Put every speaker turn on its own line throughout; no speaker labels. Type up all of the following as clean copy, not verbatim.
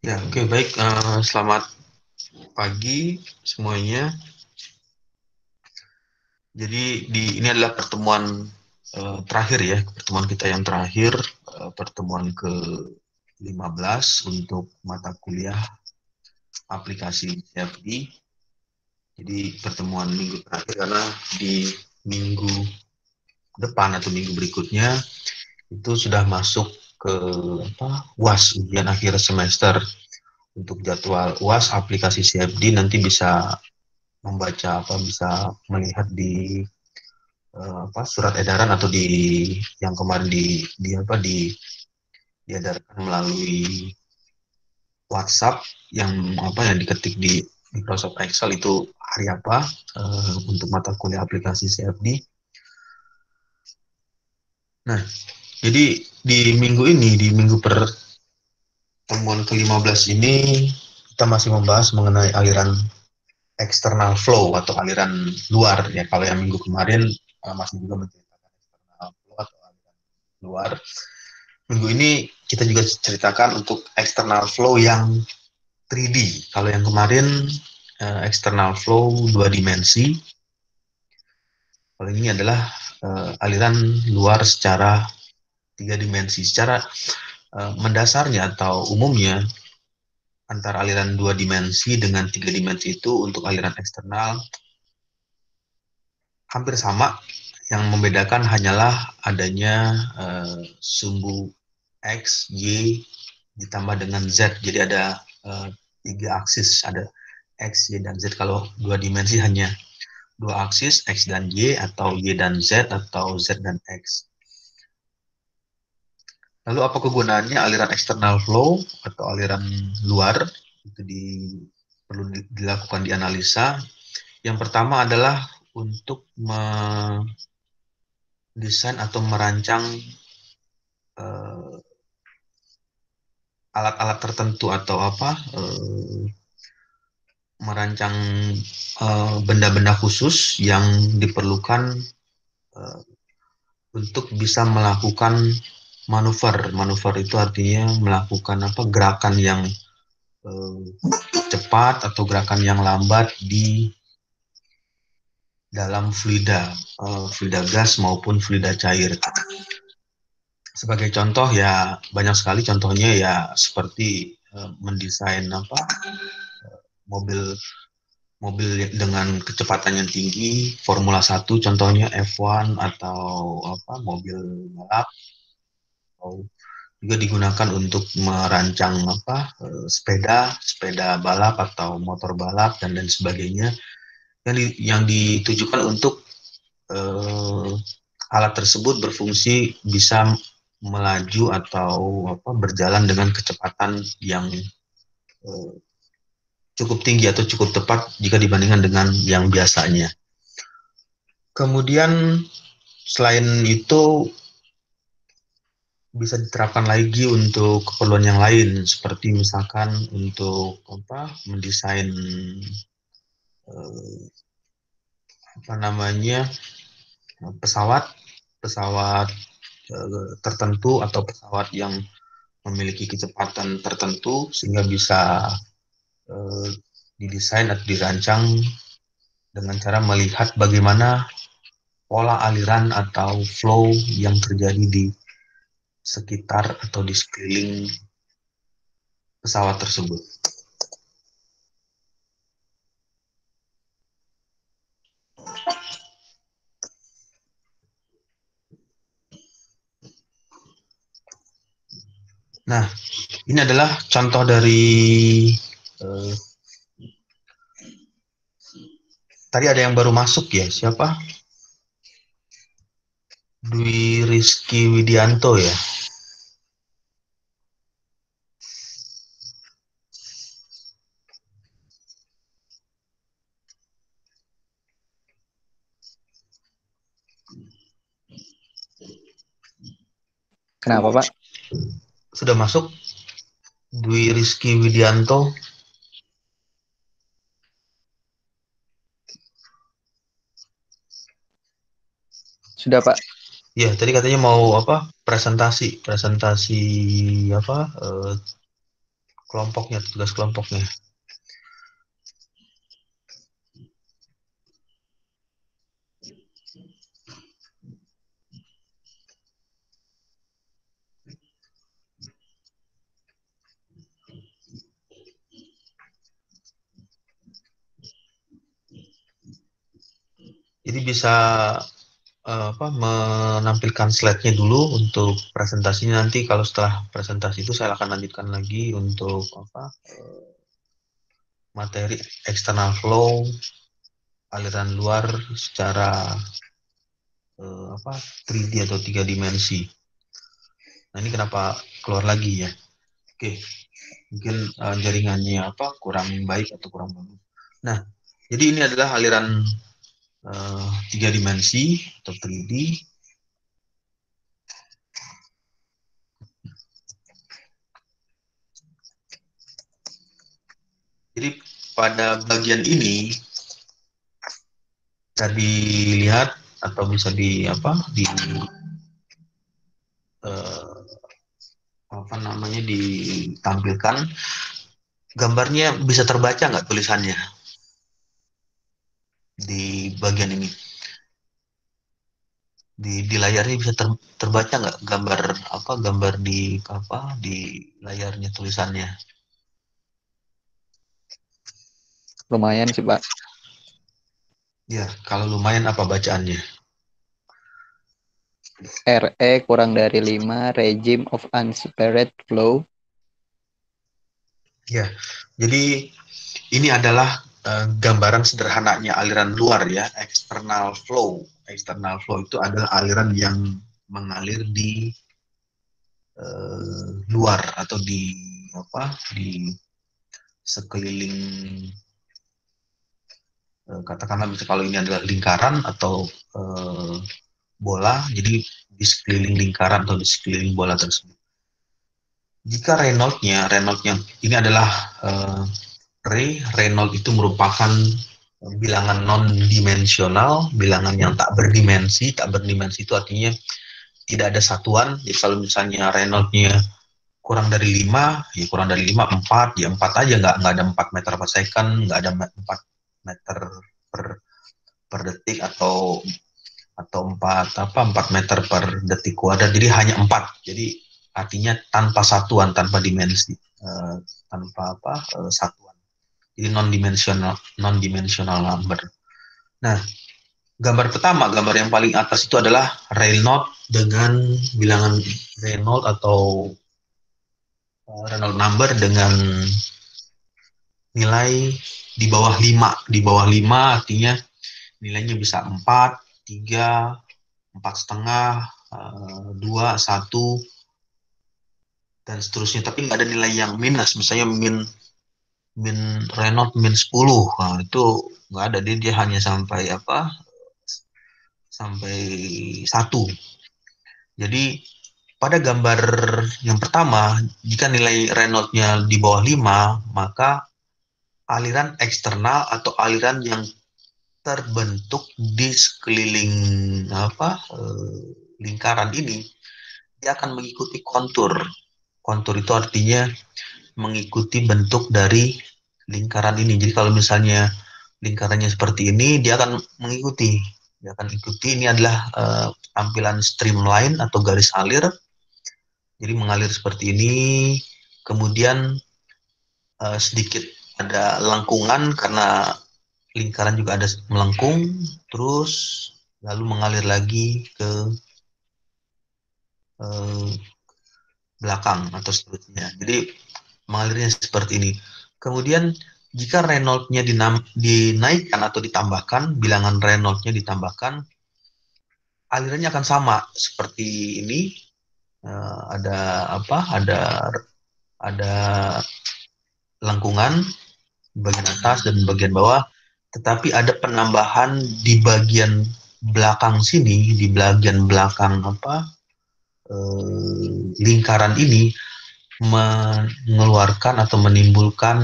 Ya, oke, baik. Selamat pagi semuanya. Jadi ini adalah pertemuan terakhir ya, pertemuan kita yang terakhir, pertemuan ke-15 untuk mata kuliah aplikasi CFD. Jadi pertemuan minggu terakhir karena di minggu depan atau minggu berikutnya itu sudah masuk ke UAS, ujian akhir semester. Untuk jadwal UAS aplikasi CFD nanti bisa membaca bisa melihat di surat edaran atau di yang kemarin diedarkan melalui WhatsApp yang diketik di Microsoft Excel itu hari apa untuk mata kuliah aplikasi CFD. Nah, jadi di minggu pertemuan ke-15 ini kita masih membahas mengenai aliran external flow atau aliran luar ya. Kalau yang minggu kemarin masih juga menceritakan external flow atau aliran luar. Minggu ini kita juga ceritakan untuk external flow yang 3D. Kalau yang kemarin external flow 2 dimensi. Kalau ini adalah aliran luar secara 3 dimensi. Secara mendasarnya atau umumnya antara aliran 2 dimensi dengan 3 dimensi itu untuk aliran eksternal hampir sama. Yang membedakan hanyalah adanya sumbu X, Y ditambah dengan Z. Jadi ada 3 aksis, ada X, Y, dan Z. Kalau 2 dimensi hanya 2 aksis, X dan Y, atau Y dan Z, atau Z dan X. Lalu apa kegunaannya aliran external flow atau aliran luar? Itu perlu dilakukan dianalisa. Yang pertama adalah untuk mendesain atau merancang alat-alat tertentu atau merancang benda-benda khusus yang diperlukan untuk bisa melakukan manuver. Manuver itu artinya melakukan gerakan yang cepat atau gerakan yang lambat di dalam fluida gas maupun fluida cair. Sebagai contoh ya banyak sekali contohnya ya seperti mendesain mobil dengan kecepatan yang tinggi, Formula 1 contohnya F1 atau mobil balap, atau juga digunakan untuk merancang sepeda balap atau motor balap dan lain sebagainya yang ditujukan untuk alat tersebut berfungsi bisa melaju atau berjalan dengan kecepatan yang cukup tinggi atau cukup tepat jika dibandingkan dengan yang biasanya. Kemudian selain itu bisa diterapkan lagi untuk keperluan yang lain seperti misalkan untuk mendesain eh, pesawat pesawat tertentu atau pesawat yang memiliki kecepatan tertentu sehingga bisa eh, didesain atau dirancang dengan cara melihat bagaimana pola aliran atau flow yang terjadi di sekitar atau di sekeliling pesawat tersebut. Nah, ini adalah contoh dari eh, tadi ada yang baru masuk ya, siapa? Dwi Rizky Widianto ya.
Kenapa, Pak?
Sudah masuk Dwi Rizky Widianto.
Sudah, Pak.
Ya, tadi katanya mau presentasi apa kelompoknya, tugas kelompoknya. Jadi bisa menampilkan slide-nya dulu untuk presentasinya. Nanti kalau setelah presentasi itu saya akan lanjutkan lagi untuk materi external flow, aliran luar secara 3D atau 3 dimensi. Nah, ini kenapa keluar lagi ya? Oke, mungkin jaringannya kurang baik atau kurang bagus. Nah, jadi ini adalah aliran 3 dimensi atau 3D. Jadi pada bagian ini bisa dilihat atau bisa ditampilkan gambarnya. Bisa terbaca nggak tulisannya di bagian ini? Di layarnya bisa terbaca nggak gambar di layarnya tulisannya?
Lumayan sih, Pak.
Ya, kalau lumayan apa bacaannya?
RE kurang dari 5, regime of unseparate flow.
Ya, jadi ini adalah gambaran sederhananya aliran luar ya, external flow. External flow itu adalah aliran yang mengalir di luar atau di sekeliling, katakanlah misalnya kalau ini adalah lingkaran atau bola, jadi di sekeliling lingkaran atau di sekeliling bola tersebut. Jika Reynolds-nya ini adalah Reynolds itu merupakan bilangan non-dimensional, bilangan yang tak berdimensi. Tak berdimensi itu artinya tidak ada satuan. Jadi kalau misalnya Reynolds-nya kurang dari 5, ya kurang dari 5, 4, ya 4 aja, nggak ada 4 meter per second, nggak ada 4 meter per detik atau 4 meter per detik kuadrat. Jadi hanya 4. Jadi artinya tanpa satuan, tanpa dimensi, satuan. Jadi non-dimensional number. Nah, gambar pertama, gambar yang paling atas itu adalah Reynolds dengan bilangan Reynolds atau Reynolds number dengan nilai di bawah 5. Di bawah 5 artinya nilainya bisa 4, 3, 4,5, 2, 1, dan seterusnya. Tapi nggak ada nilai yang minus, misalnya Reynolds min 10. Nah, itu nggak ada, dia hanya sampai sampai 1. Jadi pada gambar yang pertama, jika nilai Reynolds-nya di bawah 5, maka aliran eksternal atau aliran yang terbentuk di sekeliling lingkaran ini, dia akan mengikuti kontur. Kontur itu artinya mengikuti bentuk dari lingkaran ini. Jadi kalau misalnya lingkarannya seperti ini, dia akan mengikuti. Dia akan ikuti. Ini adalah tampilan streamline atau garis alir. Jadi mengalir seperti ini. Kemudian sedikit ada lengkungan karena lingkaran juga ada melengkung. Terus lalu mengalir lagi ke belakang atau seterusnya. Jadi mengalirnya seperti ini. Kemudian jika Reynolds-nya dinaikkan atau ditambahkan, bilangan Reynolds-nya ditambahkan, alirannya akan sama seperti ini. Ada lengkungan bagian atas dan bagian bawah, tetapi ada penambahan di bagian belakang sini, di bagian belakang lingkaran ini mengeluarkan atau menimbulkan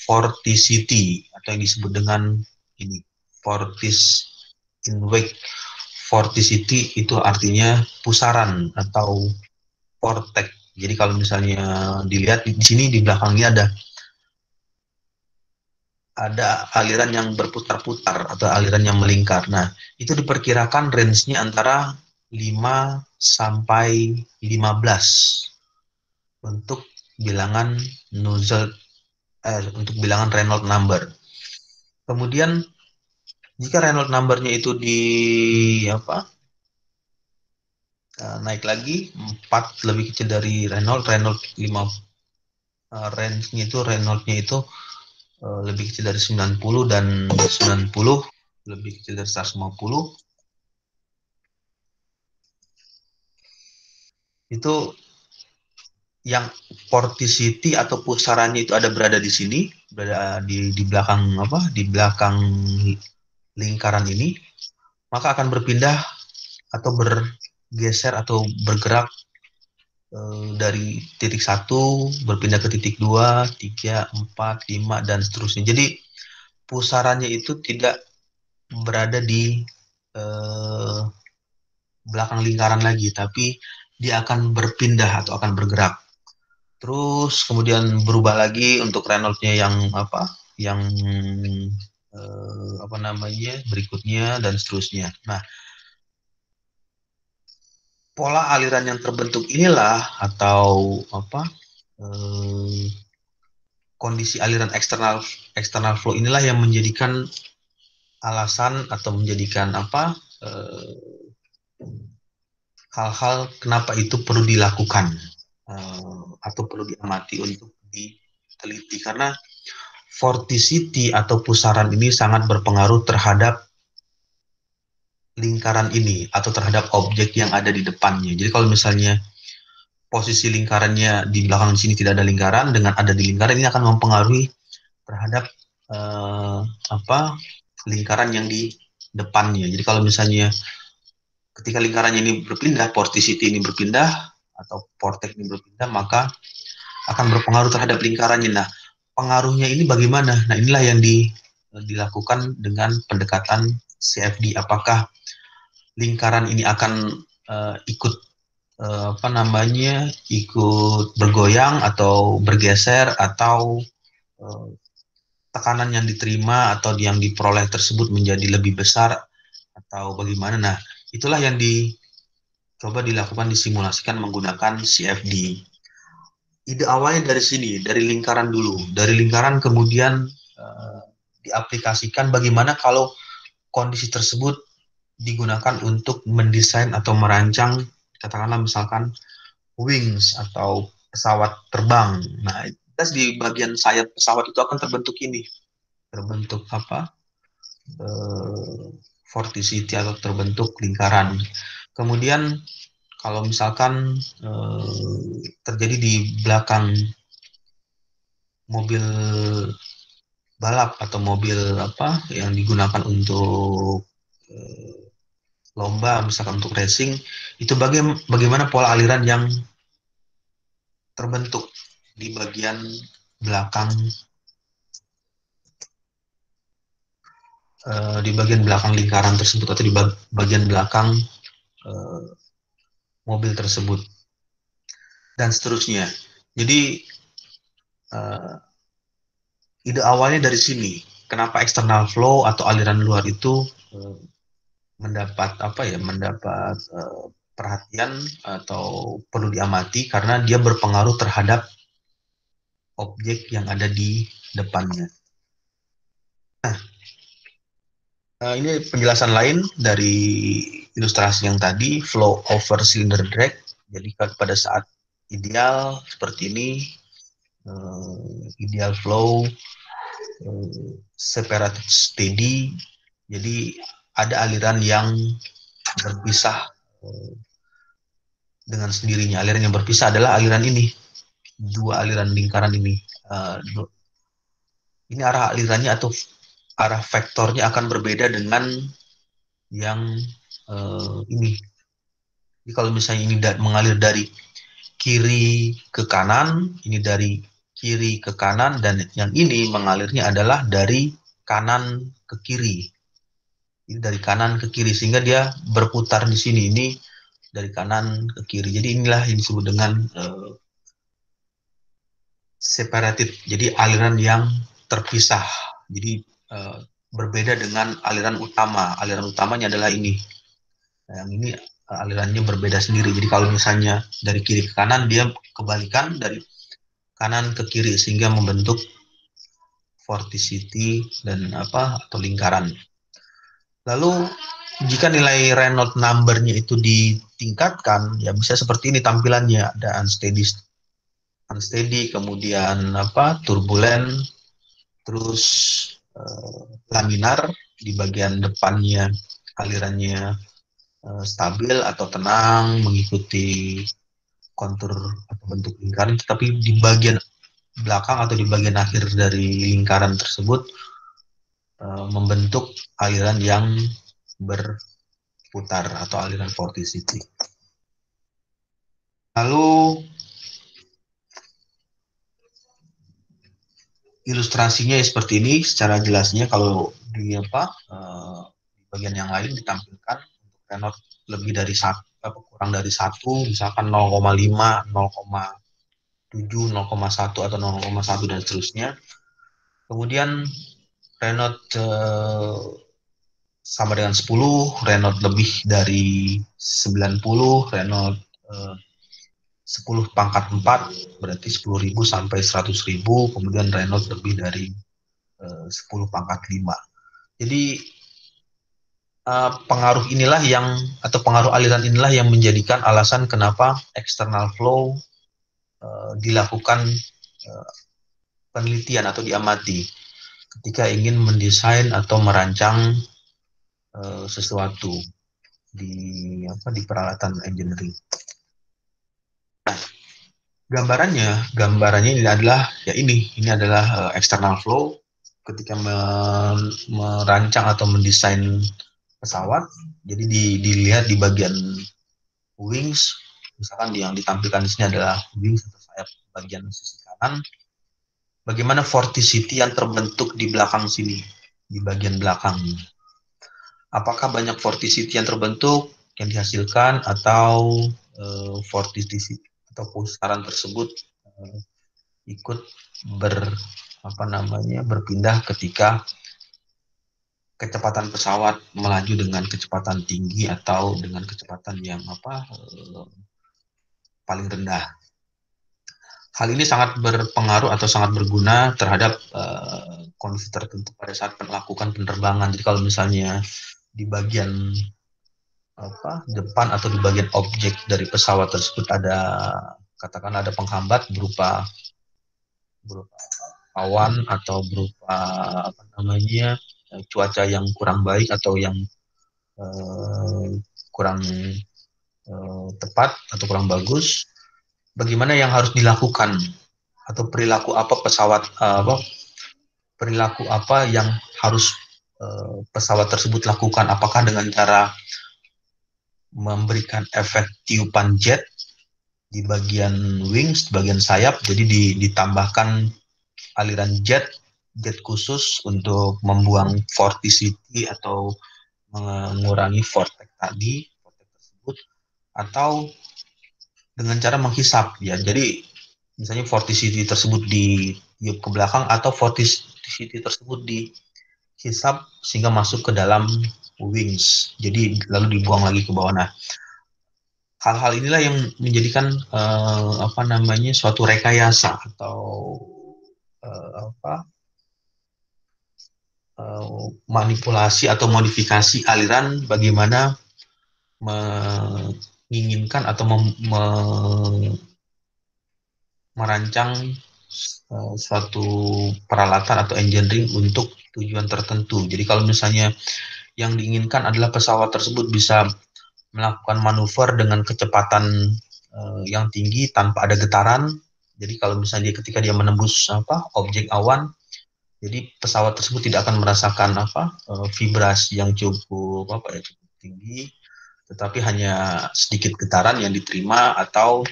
vorticity atau yang disebut dengan ini vortice in wake. Vorticity itu artinya pusaran atau vortex Jadi kalau misalnya dilihat di sini di belakangnya ada aliran yang berputar-putar atau aliran yang melingkar. Nah, itu diperkirakan range-nya antara 5 sampai 15 untuk bilangan nozzle untuk bilangan Reynolds number. Kemudian jika Reynolds number-nya itu naik lagi 4 lebih kecil dari Reynolds 5 range-nya itu Reynolds-nya itu lebih kecil dari 90 dan 90 lebih kecil dari 150 itu yang vorticity atau pusarannya itu ada berada di sini, berada di belakang di belakang lingkaran ini, maka akan berpindah atau bergeser atau bergerak dari titik 1 berpindah ke titik 2, 3, 4, 5 dan seterusnya. Jadi pusarannya itu tidak berada di eh, belakang lingkaran lagi, tapi dia akan berpindah atau akan bergerak. Terus kemudian berubah lagi untuk Reynolds-nya yang berikutnya dan seterusnya. Nah, pola aliran yang terbentuk inilah atau kondisi aliran eksternal flow inilah yang menjadikan alasan atau menjadikan hal-hal kenapa itu perlu dilakukan atau perlu diamati untuk diteliti karena vorticity atau pusaran ini sangat berpengaruh terhadap lingkaran ini atau terhadap objek yang ada di depannya. Jadi kalau misalnya posisi lingkarannya di belakang sini tidak ada lingkaran, dengan ada di lingkaran ini akan mempengaruhi terhadap eh, lingkaran yang di depannya. Jadi kalau misalnya ketika lingkarannya ini berpindah, vorticity ini berpindah atau vortex ini berpindah, maka akan berpengaruh terhadap lingkarannya. Nah, pengaruhnya ini bagaimana? Nah, inilah yang dilakukan dengan pendekatan CFD. Apakah lingkaran ini akan ikut ikut bergoyang atau bergeser atau tekanan yang diterima atau yang diperoleh tersebut menjadi lebih besar atau bagaimana. Nah, itulah yang dicoba dilakukan disimulasikan menggunakan CFD. Ide awalnya dari sini, dari lingkaran dulu. Dari lingkaran kemudian diaplikasikan bagaimana kalau kondisi tersebut digunakan untuk mendesain atau merancang katakanlah misalkan wings atau pesawat terbang. Nah, di bagian sayap pesawat itu akan terbentuk terbentuk vorticity atau terbentuk lingkaran. Kemudian kalau misalkan terjadi di belakang mobil balap atau mobil yang digunakan untuk lomba, misalkan untuk racing, itu bagaimana pola aliran yang terbentuk di bagian belakang lingkaran tersebut atau di bagian belakang mobil tersebut dan seterusnya. Jadi ide awalnya dari sini. Kenapa external flow atau aliran luar itu mendapat perhatian atau perlu diamati karena dia berpengaruh terhadap objek yang ada di depannya. Nah, ini penjelasan lain dari ilustrasi yang tadi, flow over cylinder drag. Jadi pada saat ideal seperti ini, ideal flow, separated steady. Jadi ada aliran yang berpisah dengan sendirinya. Aliran yang berpisah adalah aliran ini, dua aliran lingkaran ini. Ini arah alirannya atau arah vektornya akan berbeda dengan yang ini. Jadi kalau misalnya ini mengalir dari kiri ke kanan, ini dari kiri ke kanan, dan yang ini mengalirnya adalah dari kanan ke kiri. Ini dari kanan ke kiri, sehingga dia berputar di sini. Ini dari kanan ke kiri. Jadi inilah yang disebut dengan separated, jadi aliran yang terpisah. Jadi berbeda dengan aliran utama. Aliran utamanya adalah ini. Nah, yang ini alirannya berbeda sendiri. Jadi kalau misalnya dari kiri ke kanan, dia kebalikan dari kanan ke kiri sehingga membentuk vorticity dan atau lingkaran. Lalu jika nilai Reynolds number-nya itu ditingkatkan, ya bisa seperti ini tampilannya. Ada unsteady, kemudian turbulent, terus laminar di bagian depannya alirannya stabil atau tenang mengikuti kontur atau bentuk lingkaran, tetapi di bagian belakang atau di bagian akhir dari lingkaran tersebut membentuk aliran yang berputar atau aliran vorticity. Lalu ilustrasinya seperti ini secara jelasnya. Kalau di bagian yang lain ditampilkan untuk Reynolds lebih dari kurang dari 1, misalkan 0,5, 0,7, 0,1 atau 0,1 dan seterusnya. Kemudian Reynolds sama dengan 10, Reynolds lebih dari 90, Reynolds 10 pangkat 4 berarti 10.000 sampai 100.000, kemudian Reynolds lebih dari 10 pangkat 5. Jadi pengaruh inilah atau pengaruh aliran inilah yang menjadikan alasan kenapa external flow dilakukan penelitian atau diamati ketika ingin mendesain atau merancang sesuatu di peralatan engineering. Nah, gambarannya ini adalah ini adalah external flow ketika merancang atau mendesain pesawat. Jadi dilihat di bagian wings, misalkan yang ditampilkan di sini adalah wings atau sayap bagian sisi kanan. Bagaimana vorticity yang terbentuk di belakang sini, di bagian belakang. Apakah banyak vorticity yang terbentuk, yang dihasilkan, atau vorticity atau pusaran tersebut ikut berpindah ketika kecepatan pesawat melaju dengan kecepatan tinggi atau dengan kecepatan yang paling rendah. Hal ini sangat berpengaruh atau sangat berguna terhadap kondisi tertentu pada saat melakukan penerbangan. Jadi kalau misalnya di bagian depan atau di bagian objek dari pesawat tersebut katakan ada penghambat berupa awan atau berupa cuaca yang kurang baik atau yang kurang tepat atau kurang bagus, bagaimana yang harus dilakukan atau perilaku apa yang harus pesawat tersebut lakukan? Apakah dengan cara memberikan efek tiupan jet di bagian wings, di bagian sayap, jadi ditambahkan aliran jet khusus untuk membuang vorticity atau mengurangi vortex tersebut, atau dengan cara menghisap ya. Jadi misalnya vorticity tersebut ditiup ke belakang atau vorticity tersebut dihisap sehingga masuk ke dalam wings, jadi lalu dibuang lagi ke bawah. Nah, hal-hal inilah yang menjadikan suatu rekayasa atau manipulasi atau modifikasi aliran, bagaimana menginginkan atau merancang suatu peralatan atau engineering untuk tujuan tertentu. Jadi kalau misalnya yang diinginkan adalah pesawat tersebut bisa melakukan manuver dengan kecepatan yang tinggi tanpa ada getaran. Jadi kalau misalnya ketika dia menembus objek awan, jadi pesawat tersebut tidak akan merasakan vibrasi yang cukup tinggi, tetapi hanya sedikit getaran yang diterima atau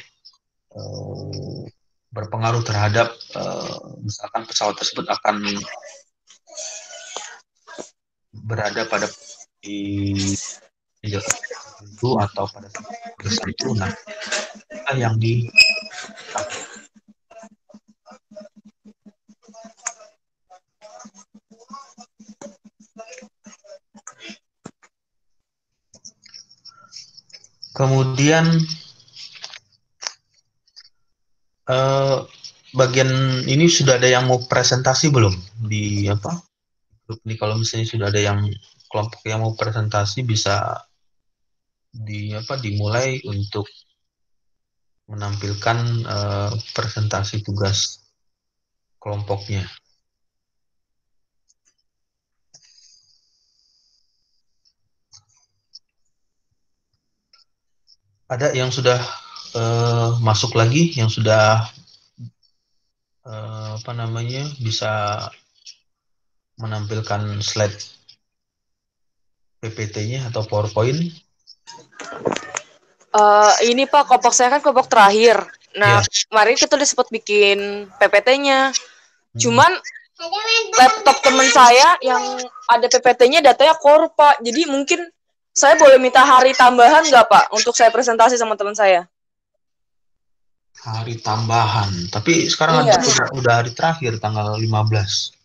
berpengaruh terhadap misalkan pesawat tersebut akan berada pada itu atau pada saat besar itu, nah yang di kemudian bagian ini sudah ada yang mau presentasi belum di apa grup ini? Kalau misalnya sudah ada yang kelompok yang mau presentasi, bisa dimulai untuk menampilkan presentasi tugas kelompoknya. Ada yang sudah masuk lagi, yang sudah bisa menampilkan slide PPT-nya atau PowerPoint?
Ini Pak, kelompok saya kan kelompok terakhir. Nah,
Yes.
kemarin kita udah sempat bikin PPT-nya. Cuman laptop teman saya yang ada PPT-nya datanya korup, Pak. Jadi mungkin saya boleh minta hari tambahan nggak, Pak, untuk saya presentasi sama teman saya?
Hari tambahan. Tapi sekarang
Iya.
udah hari terakhir, tanggal 15.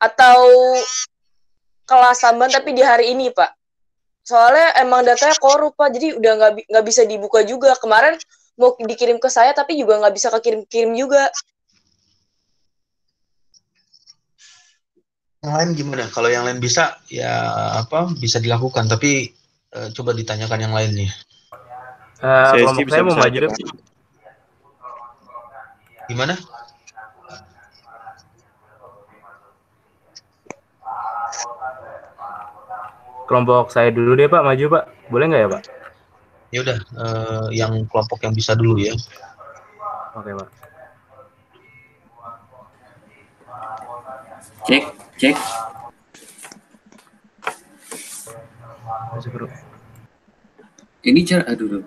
Atau kelas tambahan tapi di hari ini, Pak. Soalnya emang datanya korup, Pak. Jadi udah nggak bisa dibuka juga. Kemarin mau dikirim ke saya tapi juga nggak bisa kekirim-kirim juga.
Yang lain gimana? Kalau yang lain bisa, ya bisa dilakukan. Tapi coba ditanyakan yang lain nih.
Kelompok saya mau maju.
Gimana?
Kelompok saya dulu deh Pak, maju Pak. Boleh nggak ya Pak?
Ya udah, yang kelompok yang bisa dulu ya.
Oke Pak.
Cek. Ini aduh.